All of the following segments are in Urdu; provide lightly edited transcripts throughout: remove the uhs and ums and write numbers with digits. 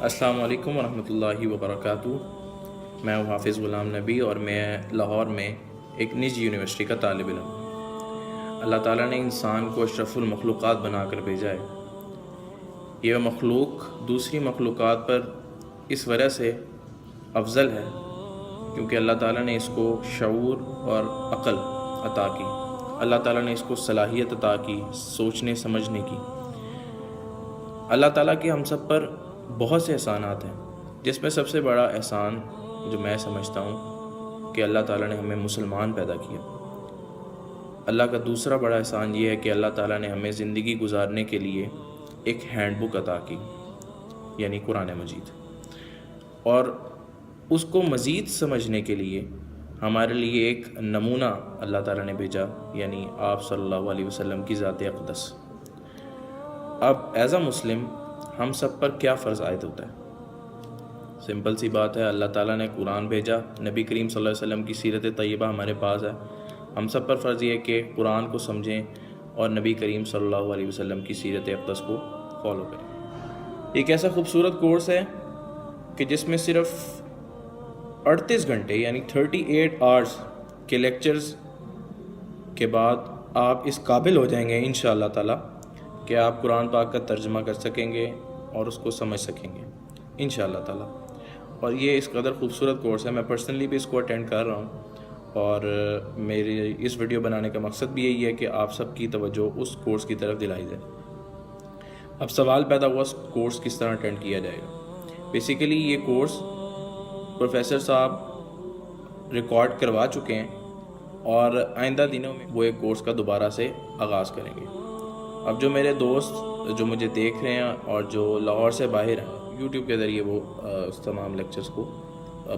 السلام علیکم ورحمۃ اللہ وبرکاتہ۔ میں ہوں حافظ غلام نبی اور میں لاہور میں ایک نجی یونیورسٹی کا طالب علم ہوں۔ اللہ تعالیٰ نے انسان کو اشرف المخلوقات بنا کر بھیجا ہے۔ یہ مخلوق دوسری مخلوقات پر اس وجہ سے افضل ہے کیونکہ اللہ تعالیٰ نے اس کو شعور اور عقل عطا کی۔ اللہ تعالیٰ نے اس کو صلاحیت عطا کی سوچنے سمجھنے کی۔ اللہ تعالیٰ کے ہم سب پر بہت سے احسانات ہیں، جس میں سب سے بڑا احسان جو میں سمجھتا ہوں کہ اللہ تعالیٰ نے ہمیں مسلمان پیدا کیا۔ اللہ کا دوسرا بڑا احسان یہ ہے کہ اللہ تعالیٰ نے ہمیں زندگی گزارنے کے لیے ایک ہینڈ بک عطا کی، یعنی قرآن مجید، اور اس کو مزید سمجھنے کے لیے ہمارے لیے ایک نمونہ اللہ تعالیٰ نے بھیجا، یعنی آپ صلی اللہ علیہ وسلم کی ذات اقدس۔ اب ایز اے مسلم ہم سب پر کیا فرض عائد ہوتا ہے؟ سمپل سی بات ہے، اللہ تعالیٰ نے قرآن بھیجا، نبی کریم صلی اللہ علیہ وسلم کی سیرت طیبہ ہمارے پاس ہے۔ ہم سب پر فرض یہ ہے کہ قرآن کو سمجھیں اور نبی کریم صلی اللہ علیہ وسلم کی سیرت اقدس کو فالو کریں۔ ایک ایسا خوبصورت کورس ہے کہ جس میں صرف 38 گھنٹے یعنی 38 آورز کے لیکچرز کے بعد آپ اس قابل ہو جائیں گے انشاءاللہ تعالیٰ کہ آپ قرآن پاک کا ترجمہ کر سکیں گے اور اس کو سمجھ سکیں گے انشاءاللہ تعالیٰ۔ اور یہ اس قدر خوبصورت کورس ہے، میں پرسنلی بھی اس کو اٹینڈ کر رہا ہوں، اور میری اس ویڈیو بنانے کا مقصد بھی یہی ہے کہ آپ سب کی توجہ اس کورس کی طرف دلائی جائے۔ اب سوال پیدا ہوا اس کورس کس طرح اٹینڈ کیا جائے گا۔ بیسیکلی یہ کورس پروفیسر صاحب ریکارڈ کروا چکے ہیں اور آئندہ دنوں میں وہ ایک کورس کا دوبارہ سے آغاز کریں گے۔ اب جو میرے دوست جو مجھے دیکھ رہے ہیں اور جو لاہور سے باہر ہیں، یوٹیوب کے ذریعے وہ اس تمام لیکچرز کو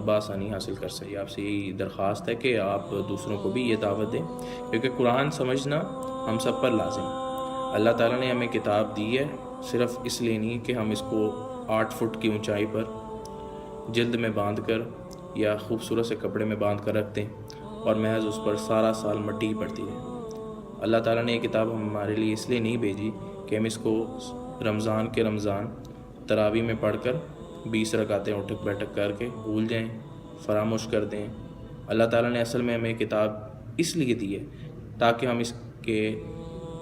بآسانی حاصل کر سکیں۔ آپ سے یہی درخواست ہے کہ آپ دوسروں کو بھی یہ دعوت دیں، کیونکہ قرآن سمجھنا ہم سب پر لازم ہے۔ اللہ تعالیٰ نے ہمیں کتاب دی ہے، صرف اس لیے نہیں کہ ہم اس کو 8 فٹ کی اونچائی پر جلد میں باندھ کر یا خوبصورت سے کپڑے میں باندھ کر رکھ دیں اور محض اس پر سارا سال مٹی ہی پڑتی ہے۔ اللہ تعالیٰ نے یہ کتاب ہمارے لیے اس لیے نہیں بھیجی کہ ہم اس کو رمضان کے رمضان تراویح میں پڑھ کر 20 رکعتیں اٹھک بیٹھک کر کے بھول جائیں، فراموش کر دیں۔ اللہ تعالیٰ نے اصل میں ہمیں کتاب اس لیے دی ہے تاکہ ہم اس کے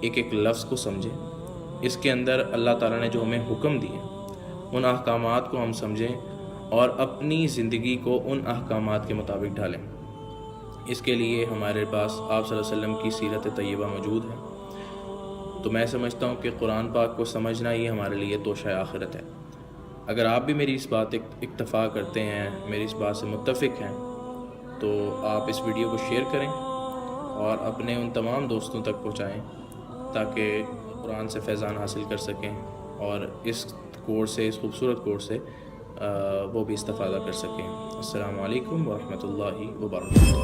ایک ایک لفظ کو سمجھیں۔ اس کے اندر اللہ تعالیٰ نے جو ہمیں حکم دیے ان احکامات کو ہم سمجھیں اور اپنی زندگی کو ان احکامات کے مطابق ڈھالیں۔ اس کے لیے ہمارے پاس آپ صلی اللہ علیہ وسلم کی سیرت طیبہ موجود ہے۔ تو میں سمجھتا ہوں کہ قرآن پاک کو سمجھنا ہی ہمارے لیے توشہ آخرت ہے۔ اگر آپ بھی میری اس بات اکتفا کرتے ہیں، میری اس بات سے متفق ہیں، تو آپ اس ویڈیو کو شیئر کریں اور اپنے ان تمام دوستوں تک پہنچائیں تاکہ قرآن سے فیضان حاصل کر سکیں اور اس کورس سے، اس خوبصورت کورس سے وہ بھی استفادہ کر سکیں۔ السلام علیکم ورحمۃ اللہ وبرکاتہ۔